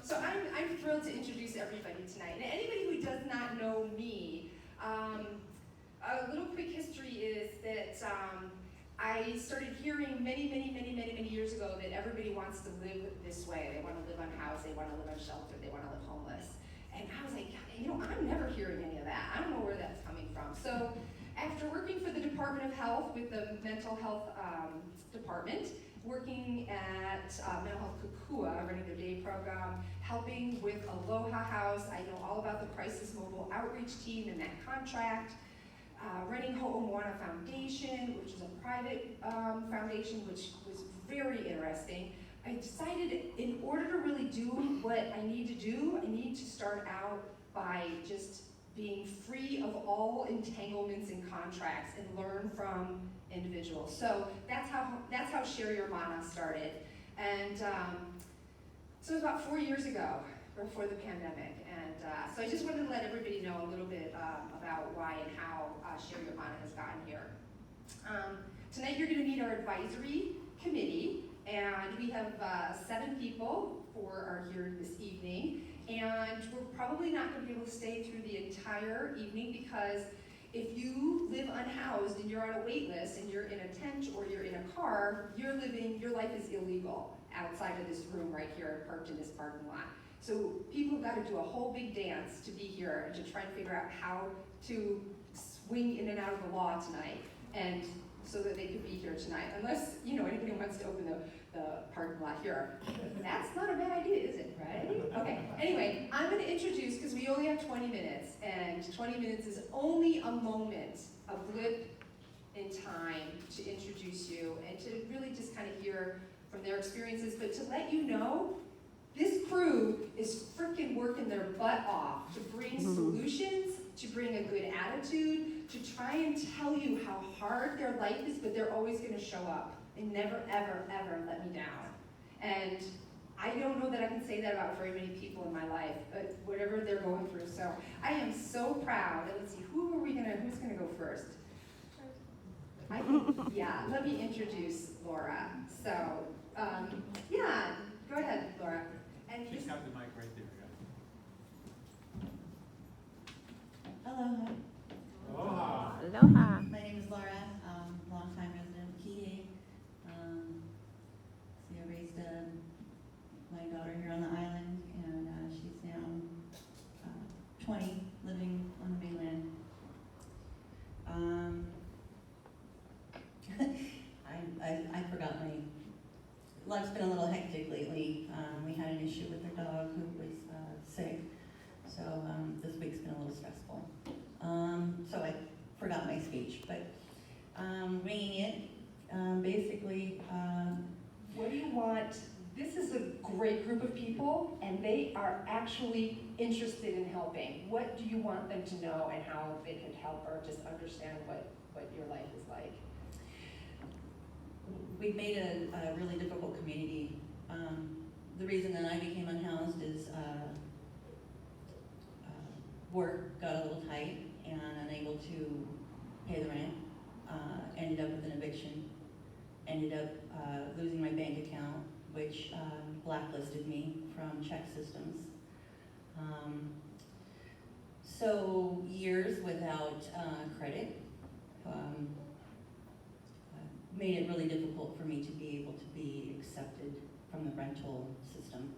So I'm thrilled to introduce everybody tonight. And anybody who does not know me, a little quick history is that I started hearing many years ago that everybody wants to live this way. They want to live unhoused, they want to live on shelter, they want to live homeless. And I was like, I'm never hearing any of that. I don't know where that's coming from. So after working for the Department of Health with the mental health department, working at Mental Health Kukua, running their day program, helping with Aloha House. I know all about the Crisis Mobile Outreach Team and that contract. Running Ho'omoana Foundation, which is a private foundation, which was very interesting. I decided in order to really do what I need to do, I need to start out by just being free of all entanglements and contracts and learn from individuals. So that's how Share Your Mana started. And so it was about 4 years ago, before the pandemic. And so I just wanted to let everybody know a little bit about why and how Share Your Mana has gotten here. Tonight you're going to meet our advisory committee, and we have 7 people who are here this evening. And we're probably not going to be able to stay through the entire evening because if you live unhoused and you're on a wait list and you're in a tent or you're in a car, your life is illegal outside of this room right here, parked in this parking lot. So people have got to do a whole big dance to be here and to try and figure out how to swing in and out of the law tonight, and so that they could be here tonight. Unless anybody wants to open the parking lot here. That's not a bad idea, is it? Right? Okay. Anyway, I'm going to introduce, because we only have 20 minutes, and 20 minutes is only a moment, a blip in time to introduce you and to really just kind of hear from their experiences, but to let you know, this crew is freaking working their butt off to bring solutions, to bring a good attitude, to try and tell you how hard their life is, but they're always going to show up. They never, ever, ever let me down. And I don't know that I can say that about very many people in my life, but whatever they're going through. So I am so proud. And let's see, who's gonna go first? I think, let me introduce Laura. So, go ahead, Laura. And she's got the mic right there. Aloha. Aloha. Aloha. My name is Laura, longtime resident of HCA. I raised my daughter here on the island, and she's now 20, living on the mainland. I forgot life's been a little hectic lately. We had an issue with our dog who was sick, so this week's been a little stressful. So I forgot my speech, but winging it, basically. What do you want? This is a great group of people, and they are actually interested in helping. What do you want them to know and how they can help, or just understand what your life is like? We've made a really difficult community. The reason that I became unhoused is work got a little tight and unable to pay the rent. Ended up with an eviction. Ended up losing my bank account, which blacklisted me from check systems. So years without credit made it really difficult for me to be able to be accepted from the rental system.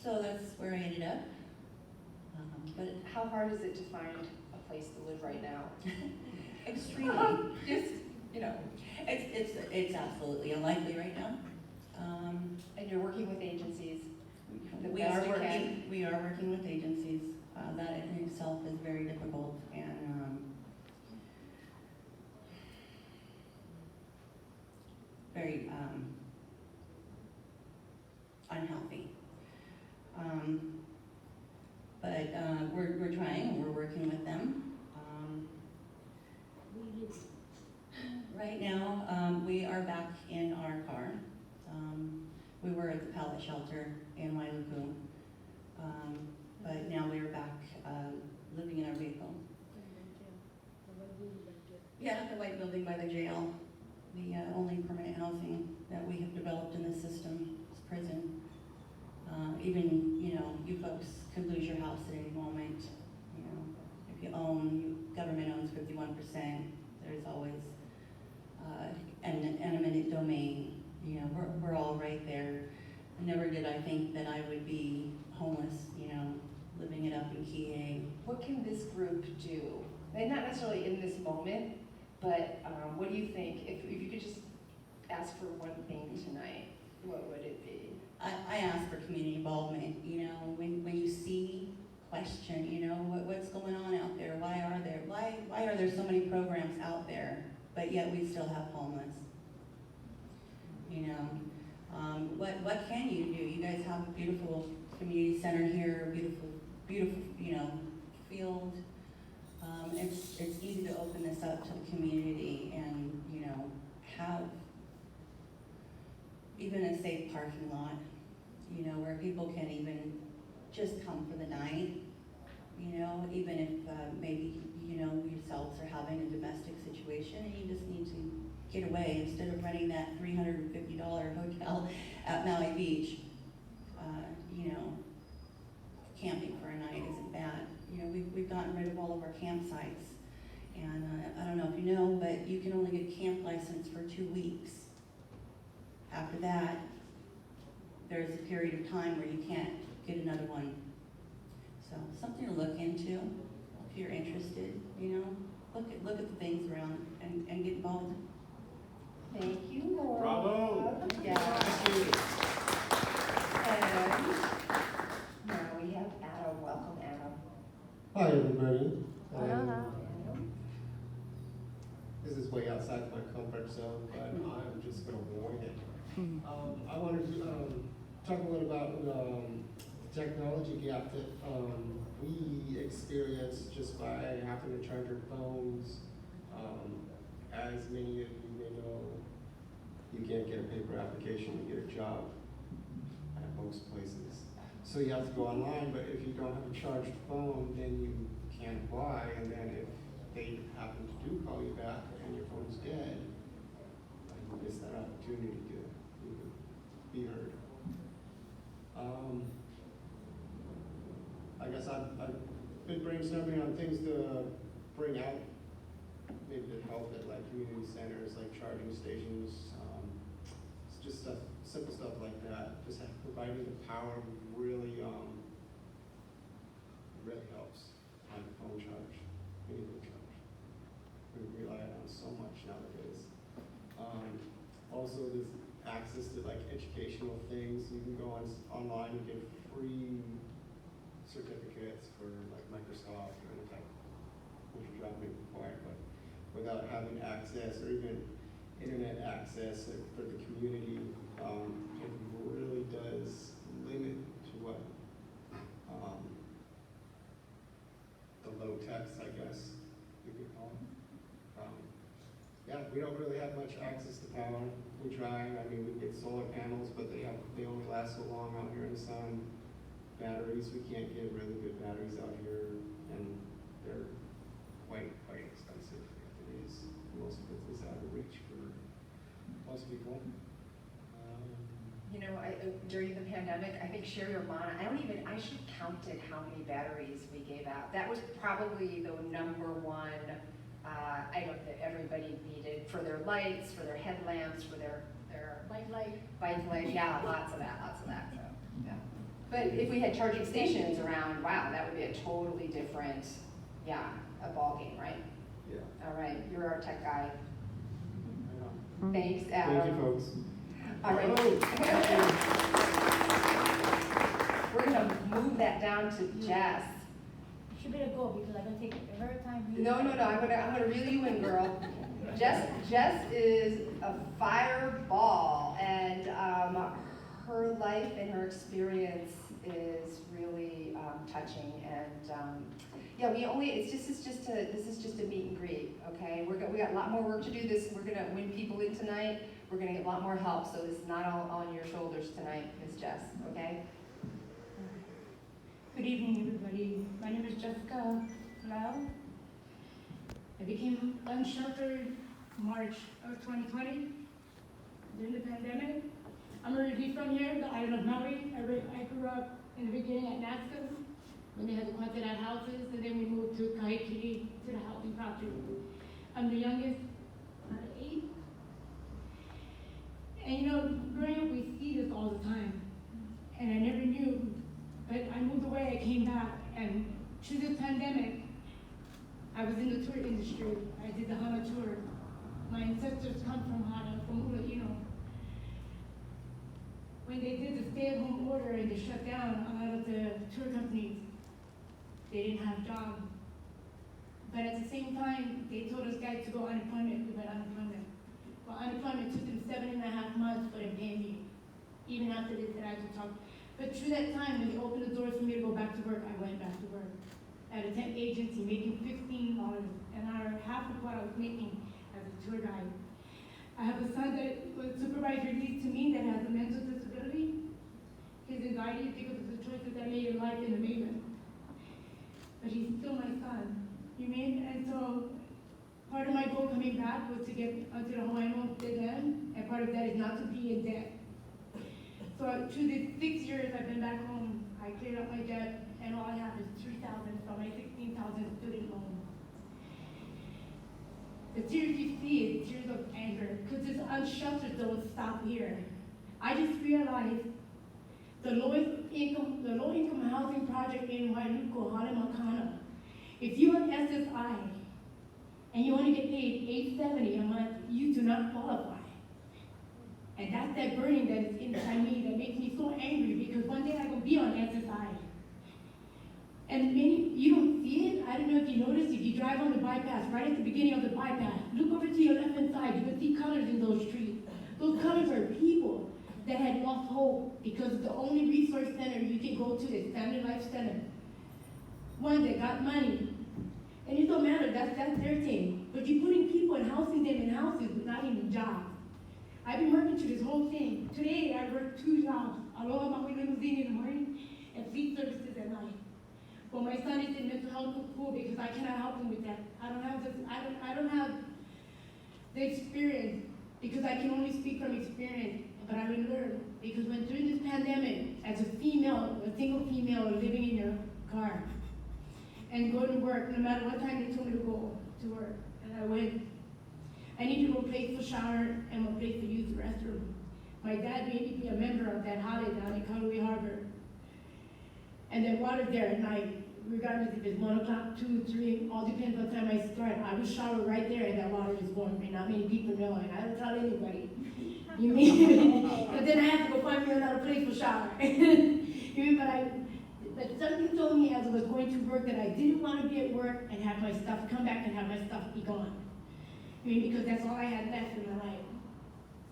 So that's where I ended up. But how hard is it to find a place to live right now? Extremely. Just, It's absolutely unlikely right now. And you're working with agencies. We are working with agencies. That in itself is very difficult and very unhealthy. But we're trying and we're working with them. Right now, we are back in our car. We were at the pallet shelter in Haiku, but now we are back living in our vehicle. Yeah, the white building by the jail. The only permanent housing that we have developed in the system is prison. could lose your house at any moment. You know, if you own, government owns 51%. There's always an eminent domain. You know, we're all right there. Never did I think that I would be homeless. You know, living it up in HCA. What can this group do? And not necessarily in this moment, but what do you think? If you could just ask for one thing tonight, what would it be? I ask for community involvement. You know, when you see, question. You know, what's going on out there? Why are there so many programs out there, but yet we still have homeless? You know, what can you do? You guys have a beautiful community center here, beautiful, you know, field. It's easy to open this up to the community and, you know, have even a safe parking lot, you know, where people can even just come for the night, you know, even if maybe, you know, yourselves are having a domestic situation and you just need to get away instead of renting that $350 hotel at Maui Beach. You know, camping for a night isn't bad. You know, we've gotten rid of all of our campsites. And I don't know if you know, but you can only get a camp license for 2 weeks. After that, there's a period of time where you can't get another one. So something to look into if you're interested, you know. Look at the things around and get involved. Thank you, Laura. Bravo. Yeah. Thank you. And now we have Adam. Welcome, Adam. Hi, everybody. Adam. This is way outside my comfort zone, but I'm just going to warn it. I wanted to talk a little about the technology gap that we experience just by having to charge our phones. As many of you may know, you can't get a paper application to get a job at most places. So you have to go online, but if you don't have a charged phone, then you can't apply, and then if they happen to call you back and your phone's dead, you miss that opportunity to be heard. I guess I've been brainstorming on things to bring out, maybe to help at like community centers, like charging stations, it's just stuff, simple stuff like that. Just providing the power really helps on the phone charge, minimum charge. We rely on so much nowadays. Also, there's access to like educational things. You can go online and get free certificates for like Microsoft or any type, which your job may require, but without having access or even internet access for the community, it really does limit to what the low techs, I guess you could call them. Yeah, we don't really have much access to power. We try. I mean, we get solar panels, but they only last so long out here in the sun. Batteries, we can't get really good batteries out here, and they're quite expensive. It is. Most of it is out of reach for most people. You know, during the pandemic, I think Sherry or Mana, I should have counted how many batteries we gave out. That was probably the number one item that everybody needed for their lights, for their headlamps, for their bike light. Yeah, lots of that. So, yeah. But if we had charging stations around, wow, that would be a totally different, a ball game, right? Yeah. All right, you're our tech guy. I know. Thanks, Adam. Thank you, folks. All right. We're gonna move that down to Jess. You should better go because I'm gonna take a very time. No, I'm gonna reel you in, girl. Jess is a fireball, and her life and her experience is really touching. And this is just a meet and greet. Okay, we got a lot more work to do. We're gonna win people in tonight. We're gonna get a lot more help. So this is not all on your shoulders tonight, Ms. Jess. Okay. Good evening, everybody. My name is Jessica Lau. I became unsheltered March of 2020 during the pandemic. I'm originally from here, the island of Maui. I grew up in the beginning at NASCA. when they had the quantified houses, and then we moved to Haiku, to the housing project. I'm the youngest, out of 8. And you know, growing up, we see this all the time. And I never knew, but I moved away, I came back, and through this pandemic, I was in the tour industry. I did the HANA tour. My ancestors come from HANA, from Ula, you know. When they did the stay-at-home order and they shut down a lot of the tour companies, they didn't have jobs. But at the same time, they told us guys to go unemployment. We went unemployment. Well, unemployment took them 7.5 months for them paying me. Even after they said I could talk. But through that time, when they opened the doors for me to go back to work, I went back to work. At a temp agency, making $15 an hour, half of what I was making as a tour guide. I have a son that was supervisor leads to me that has a mental disability. His anxiety is because of the choices I made in life in the mainland. But he's still my son. You mean? And so part of my goal coming back was to get onto the Hawaiian homestead land, and part of that is not to be in debt. So through the 6 years I've been back home, I cleared up my debt, and all I have is $3,000 from my $16,000 student loan. The tears you see is tears of anger, because this unsheltered don't stop here. I just realized the low income housing project in Haiku, Halemakana, if you're an SSI and you only get paid $870 a month, you do not qualify. And that's that burning that is inside me that makes me so angry, because one day I will be on SSI. And many, you don't see it. I don't know if you noticed, if you drive on the bypass, right at the beginning of the bypass, look over to your left-hand side, you will see colors in those streets. Those colors are people that had lost hope because the only resource center you can go to is Family Life Center. One that got money. And it don't matter, that's their thing. But you're putting people and housing them in houses with not even jobs. I've been working through this whole thing. Today I work 2 jobs. Aloha Maui Limousine in the morning and fleet services at night. Well, my son is in mental health school because I cannot help him with that. I don't have the experience, because I can only speak from experience, but I will learn. Because when during this pandemic, as a female, a single female living in your car and go to work, no matter what time they told me to go to work, and I went, I needed one place for shower and one place to use the restroom. My dad made me be a member of that holiday down in Kauai Harbor. And that water's there at night, regardless if it's 1 o'clock, 2, 3, all depends on the time I start. I would shower right there and that water is warm, and not many people know, and I don't tell anybody. You mean? But then I have to go find me another place for shower. You mean, but something told me as I was going to work that I didn't want to be at work and have my stuff come back and have my stuff be gone. I mean, because that's all I had left in my life.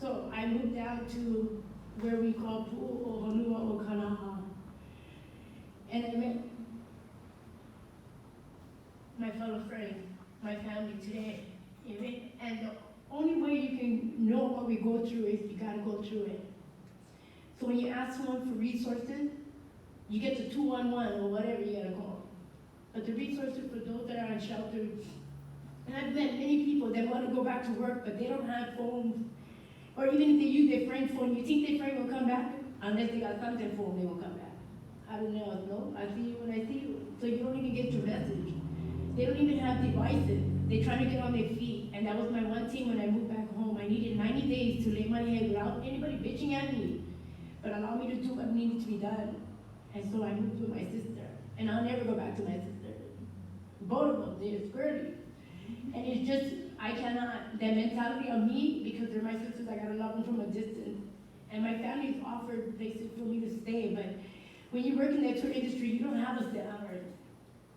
So I moved down to where we call Pu'uhonua o Kanaha. And I met my fellow friends, my family today. And the only way you can know what we go through is you gotta go through it. So when you ask someone for resources, you get to 211 or whatever you gotta call. But the resources for those that are unsheltered, and I've met many people that want to go back to work, but they don't have phones. Or even if they use their friend's phone, you think their friend will come back? Unless they got something phone, they won't come back. I don't know, no, I see you when I see you. So you don't even get your message. They don't even have devices. They're trying to get on their feet. And that was my one thing when I moved back home. I needed 90 days to lay my head without anybody bitching at me, but allow me to do what needed to be done. And so I moved with my sister. And I'll never go back to my sister. Both of them, they're squirty. And it's just, I cannot, that mentality of me, because they're my sisters, I gotta love them from a distance. And my family's offered places for me to stay, but when you work in the tour industry, you don't have a set hours.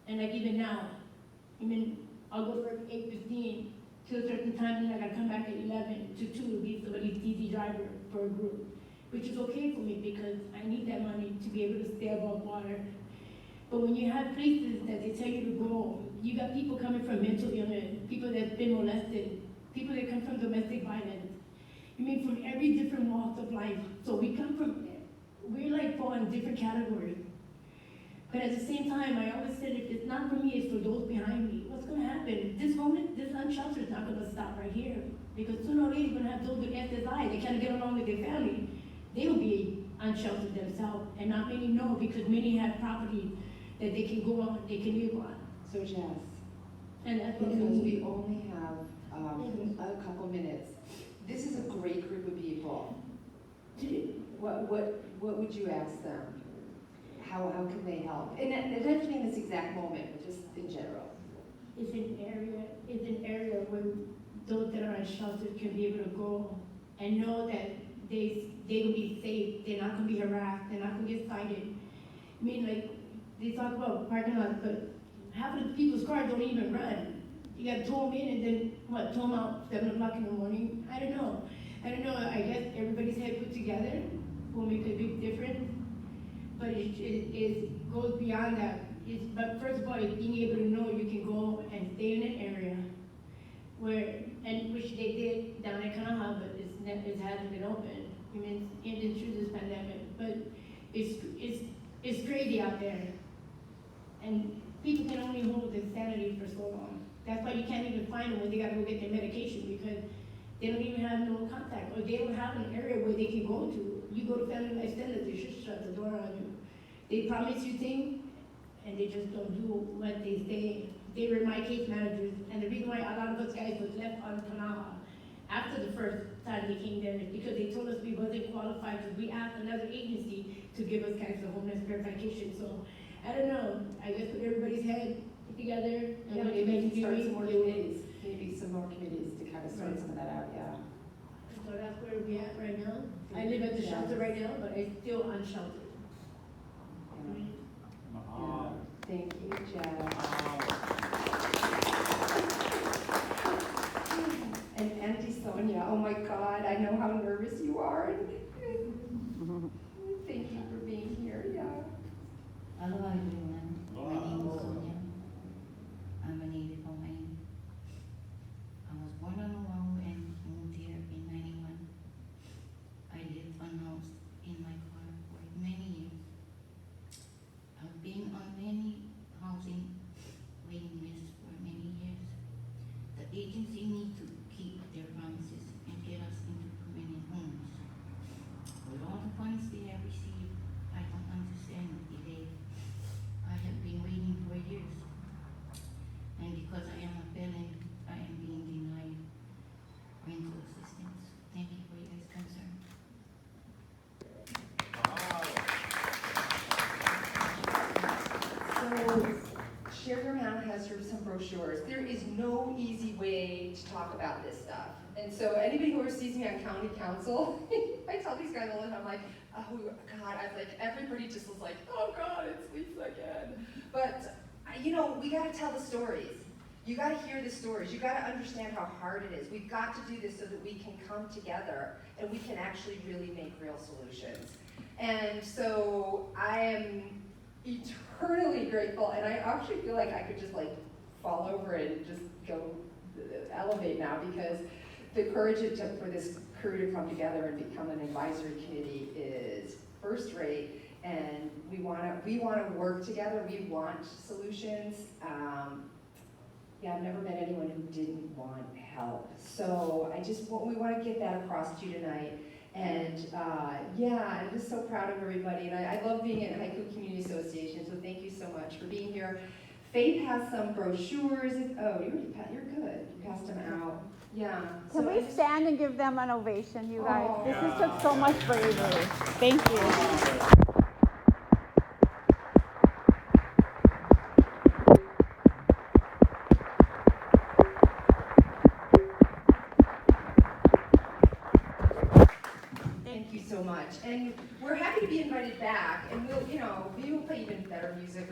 And like even now, I'll go to work 8:15 to a certain time, and I gotta come back at 11 to 2 to be somebody's DD driver for a group, which is okay for me because I need that money to be able to stay above water. But when you have places that they tell you to go, you got people coming from mental illness, people that's been molested, people that come from domestic violence. From every different walk of life. So we're like fall in different categories. But at the same time, I always said, if it's not for me, it's for those behind me. What's gonna happen? This unsheltered is not gonna stop right here. Because sooner or later, you're gonna have those with SSI, they can't get along with their family. They will be unsheltered themselves, and not many know because many have property that they can go on, they can live on. So Jess, And that's what because we we only have a couple minutes, this is a great group of people. What would you ask them? How can they help? And it doesn't mean this exact moment, but just in general. It's an area where those that are unsheltered can be able to go and know that they will be safe, they're not gonna be harassed, they're not gonna get cited. I mean, like, they talk about parking lots, but half of the people's cars don't even run. You gotta tow them in and then, tow them out 7 o'clock in the morning? I don't know, I guess everybody's head put together will make a big difference. But it goes beyond that. But first of all, it's being able to know you can go and stay in an area which they did down at Kanaha, but it hasn't been open. I mean, it's through this pandemic, but it's crazy out there. And people can only hold their sanity for so long. That's why you can't even find them when they gotta go get their medication, because they don't even have no contact, or they don't have an area where they can go to. You go to Family Life Center, they should shut the door on you. They promise you things, and they just don't do what they say. They were my case managers, and the reason why a lot of us guys was left on Kanaha after the first time they came there is because they told us we wasn't qualified, because we asked another agency to give us kind of homeless verification. So, I don't know, I guess put everybody's head together, and Yeah, what maybe they we can can start do, some more they will. committees, maybe some more committees to kind of sort some of that out, yeah. So that's where we at right now. I live at the shelter right now, but I'm still unsheltered. Yeah. Thank you, Jess. And Auntie Sonia, oh my God, I know how nervous you are. Thank you for being here, yeah. Hello everyone, my name is Sonia. I'm a native Hawaiian. I was born on Oahu and moved here in 91. I lived unhoused in my car for many years. I've been on many housing waiting lists for many years. The agency needs to keep their promises and get us into permanent homes. With all the funds they have received, I don't understand the delay. I have been waiting for years. And because I am a felon, I am being denied rental assistance. Thank you for your guys' concern. So, Share Your Mouth has some brochures. There is no easy way to talk about this stuff. And so anybody who sees me on county council, I tell these guys all the time, I'm like, oh God, I was like, everybody just was like, oh God, it's Lisa again. But, we gotta tell the stories. You gotta hear the stories. You gotta understand how hard it is. We've got to do this so that we can come together and we can actually really make real solutions. And so I am eternally grateful, and I actually feel like I could just fall over and just go elevate now, because the courage it took for this crew to come together and become an advisory committee is first rate, and we want to work together. We want solutions. I've never met anyone who didn't want help. So we want to get that across to you tonight. And I'm just so proud of everybody. And I love being at Haiku Community Association, so thank you so much for being here. Faith has some brochures. Oh, you're good. You passed them out. Yeah. Can we stand and give them an ovation, you guys? Oh. This has took so much bravery. Thank you. Thank you so much. And we're happy to be invited back, and we will play even better music or